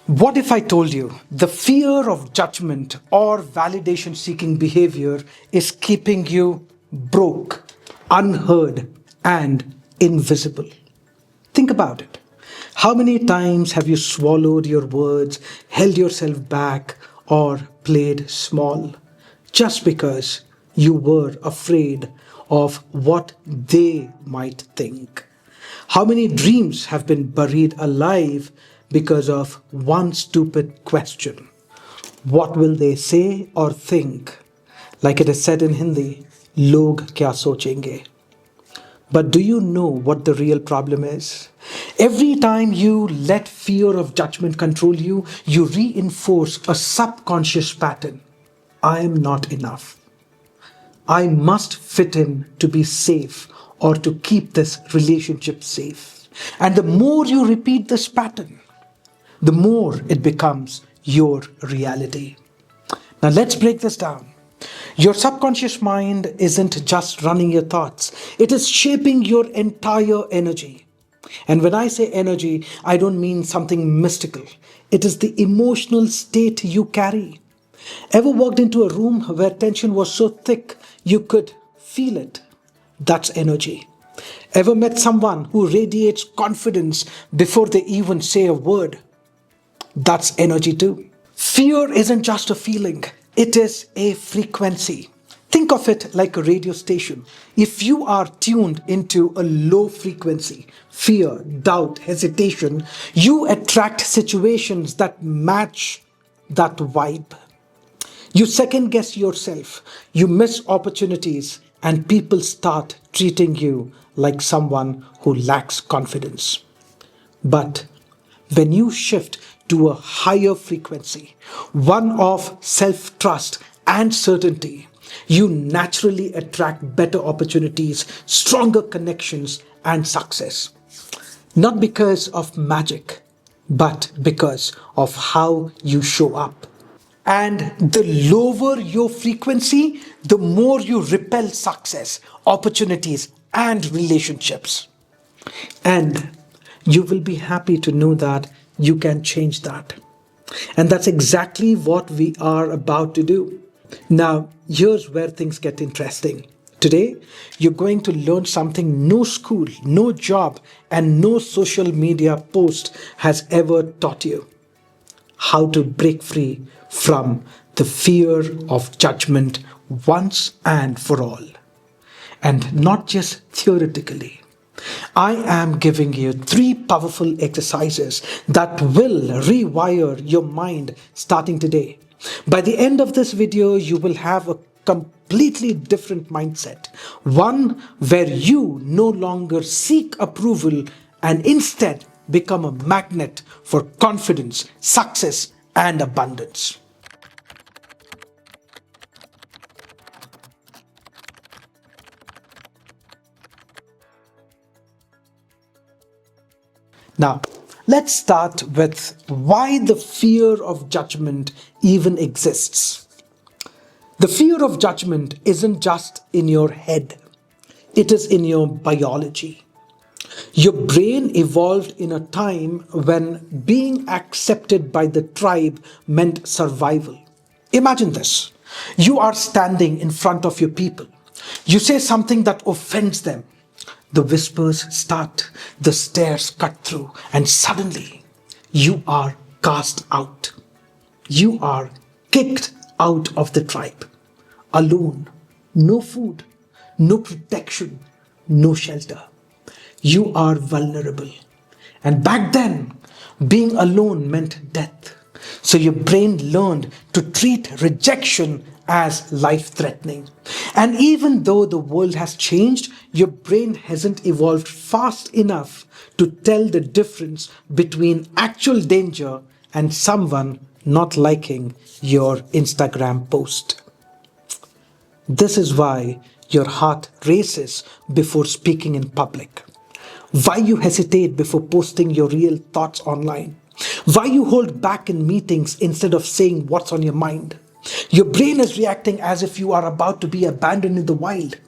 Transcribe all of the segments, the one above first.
What if I told you the fear of judgment or validation seeking behavior is keeping you broke, unheard, and invisible? Think about it. How many times have you swallowed your words, held yourself back, or played small just because you were afraid of what they might think? How many dreams have been buried alive because of one stupid question? What will they say or think? Like it is said in Hindi, log kya sochenge? But do you know what the real problem is? Every time you let fear of judgment control you, you reinforce a subconscious pattern. I am not enough. I must fit in to be safe or to keep this relationship safe. And the more you repeat this pattern, the more it becomes your reality. Now let's break this down. Your subconscious mind isn't just running your thoughts, it is shaping your entire energy. And when I say energy, I don't mean something mystical. It is the emotional state you carry. Ever walked into a room where tension was so thick you could feel it? That's energy. Ever met someone who radiates confidence before they even say a word? That's energy too. Fear isn't just a feeling, it is a frequency. Think of it like a radio station. If you are tuned into a low frequency, fear, doubt, hesitation, you attract situations that match that vibe. You second guess yourself, you miss opportunities, and people start treating you like someone who lacks confidence. But when you shift to a higher frequency, one of self trust and certainty, you naturally attract better opportunities, stronger connections, and success. Not because of magic, but because of how you show up. And the lower your frequency, the more you repel success, opportunities, and relationships. And you will be happy to know that you can change that. And that's exactly what we are about to do. Now, here's where things get interesting. Today, you're going to learn something no school, no job, and no social media post has ever taught you: how to break free from the fear of judgment once and for all. And not just theoretically. I am giving you 3 powerful exercises that will rewire your mind starting today. By the end of this video, you will have a completely different mindset. One where you no longer seek approval and instead become a magnet for confidence, success, and abundance. Now, let's start with why the fear of judgment even exists. The fear of judgment isn't just in your head, it is in your biology. Your brain evolved in a time when being accepted by the tribe meant survival. Imagine this: you are standing in front of your people. You say something that offends them. The whispers start, the stares cut through, and suddenly you are cast out. You are kicked out of the tribe. Alone, no food, no protection, no shelter. You are vulnerable. And back then, being alone meant death. So your brain learned to treat rejection as life threatening. And even though the world has changed, your brain hasn't evolved fast enough to tell the difference between actual danger and someone not liking your Instagram post. This is why your heart races before speaking in public, why you hesitate before posting your real thoughts online, why you hold back in meetings instead of saying what's on your mind. Your brain is reacting as if you are about to be abandoned in the wild.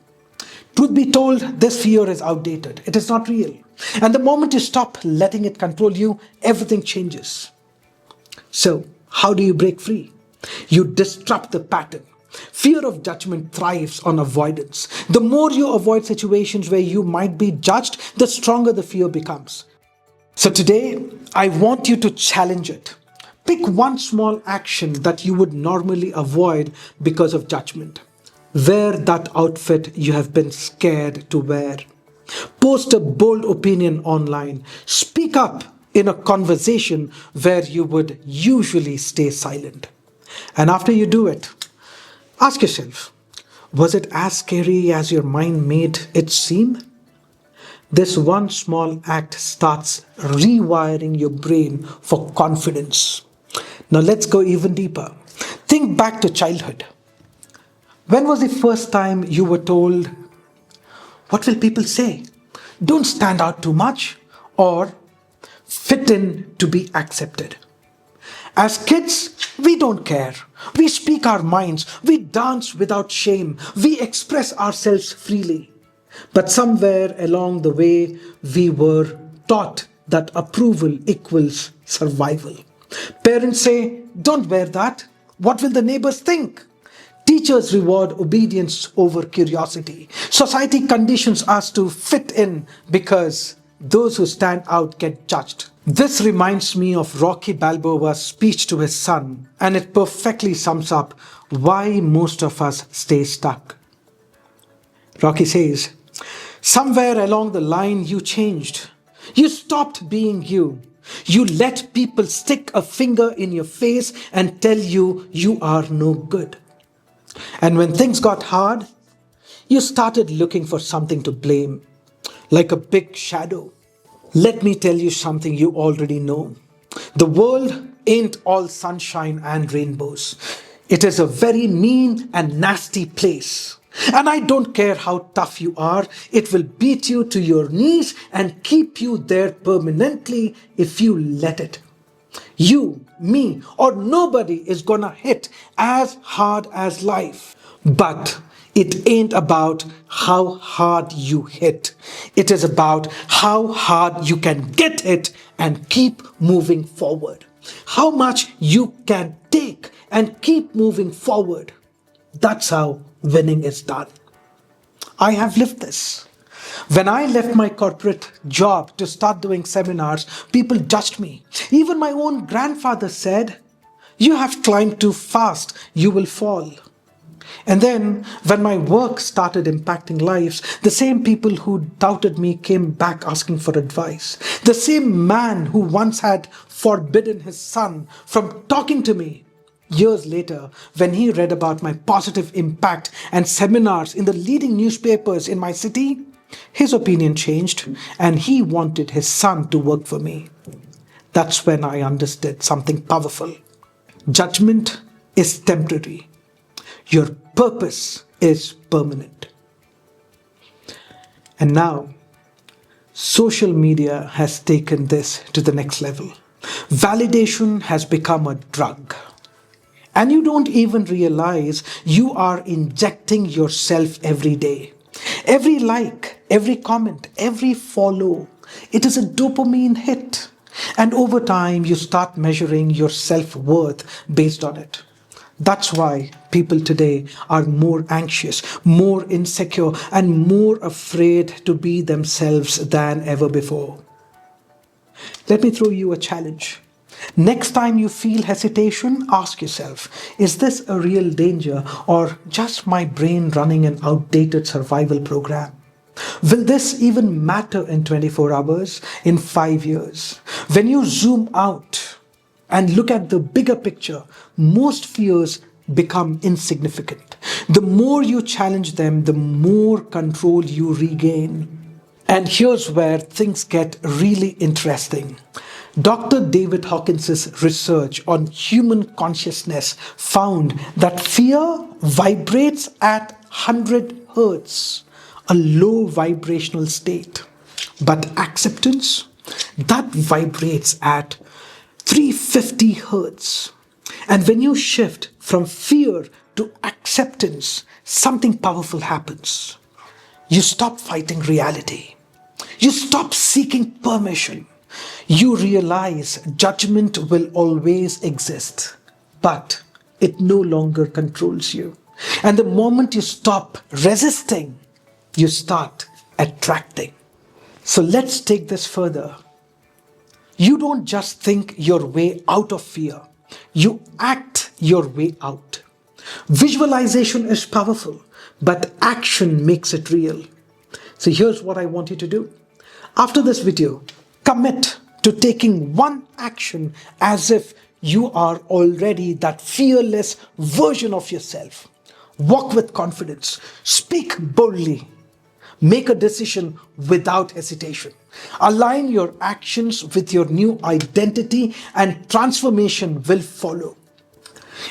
Truth be told, this fear is outdated. It is not real. And the moment you stop letting it control you, everything changes. So, how do you break free? You disrupt the pattern. Fear of judgment thrives on avoidance. The more you avoid situations where you might be judged, the stronger the fear becomes. So today, I want you to challenge it. Pick one small action that you would normally avoid because of judgment. Wear that outfit you have been scared to wear. Post a bold opinion online. Speak up in a conversation where you would usually stay silent. And after you do it, ask yourself, was it as scary as your mind made it seem? This one small act starts rewiring your brain for confidence. Now let's go even deeper. Think back to childhood. When was the first time you were told, "What will people say? Don't stand out too much," or "fit in to be accepted"? As kids, we don't care. We speak our minds, we dance without shame, we express ourselves freely. But somewhere along the way, we were taught that approval equals survival. Parents say, "Don't wear that. What will the neighbors think?" Teachers reward obedience over curiosity. Society conditions us to fit in because those who stand out get judged. This reminds me of Rocky Balboa's speech to his son, and it perfectly sums up why most of us stay stuck. Rocky says, "Somewhere along the line you changed. You stopped being you. You let people stick a finger in your face and tell you you are no good. And when things got hard, you started looking for something to blame, like a big shadow." Let me tell you something you already know. The world ain't all sunshine and rainbows. It is a very mean and nasty place. And I don't care how tough you are, it will beat you to your knees and keep you there permanently if you let it. You, me, or nobody is gonna hit as hard as life. But it ain't about how hard you hit. It is about how hard you can get hit and keep moving forward. How much you can take and keep moving forward. That's how winning is done. I have lived this. When I left my corporate job to start doing seminars, people judged me. Even my own grandfather said, "You have climbed too fast, you will fall." And then, when my work started impacting lives, the same people who doubted me came back asking for advice. The same man who once had forbidden his son from talking to me, years later, when he read about my positive impact and seminars in the leading newspapers in my city, his opinion changed and he wanted his son to work for me. That's when I understood something powerful. Judgment is temporary. Your purpose is permanent. And now, social media has taken this to the next level. Validation has become a drug. And you don't even realize you are injecting yourself every day. Every like, every comment, every follow, it is a dopamine hit. And over time, you start measuring your self-worth based on it. That's why people today are more anxious, more insecure, and more afraid to be themselves than ever before. Let me throw you a challenge. Next time you feel hesitation, ask yourself, is this a real danger or just my brain running an outdated survival program? Will this even matter in 24 hours, in 5 years? When you zoom out and look at the bigger picture, most fears become insignificant. The more you challenge them, the more control you regain. And here's where things get really interesting. Dr. David Hawkins' research on human consciousness found that fear vibrates at 100 hertz, a low vibrational state. But acceptance, that vibrates at 350 hertz. And when you shift from fear to acceptance, something powerful happens. You stop fighting reality. You stop seeking permission. You realize judgment will always exist, but it no longer controls you. And the moment you stop resisting, you start attracting. So let's take this further. You don't just think your way out of fear, you act your way out. Visualization is powerful, but action makes it real. So here's what I want you to do. After this video, commit to taking one action as if you are already that fearless version of yourself. Walk with confidence, speak boldly, make a decision without hesitation. Align your actions with your new identity, and transformation will follow.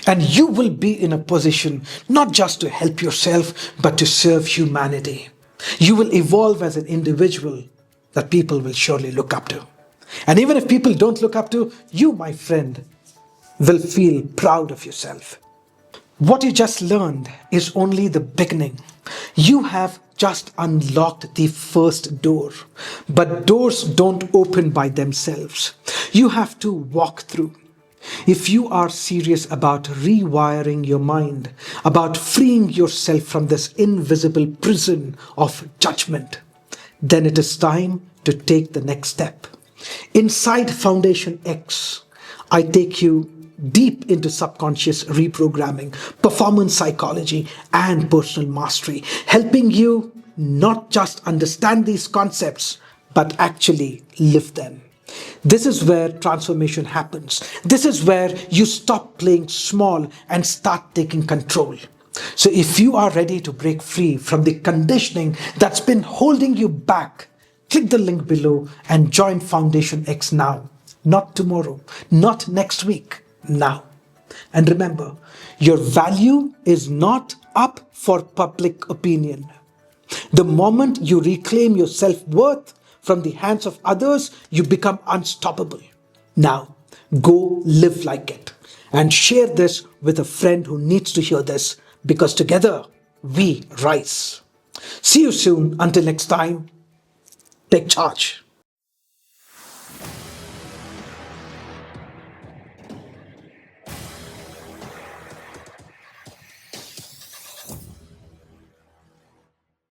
And you will be in a position not just to help yourself, but to serve humanity. You will evolve as an individual that people will surely look up to. And even if people don't look up to you, my friend, will feel proud of yourself. What you just learned is only the beginning. You have just unlocked the first door. But doors don't open by themselves. You have to walk through. If you are serious about rewiring your mind, about freeing yourself from this invisible prison of judgment, then it is time to take the next step. Inside FoundationX, I take you deep into subconscious reprogramming, performance psychology, and personal mastery, helping you not just understand these concepts, but actually live them. This is where transformation happens. This is where you stop playing small and start taking control. So if you are ready to break free from the conditioning that's been holding you back, click the link below and join FoundationX now. Not tomorrow, not next week, now. And remember, your value is not up for public opinion. The moment you reclaim your self-worth from the hands of others, you become unstoppable. Now, go live like it and share this with a friend who needs to hear this, because together we rise. See you soon. Until next time, take charge.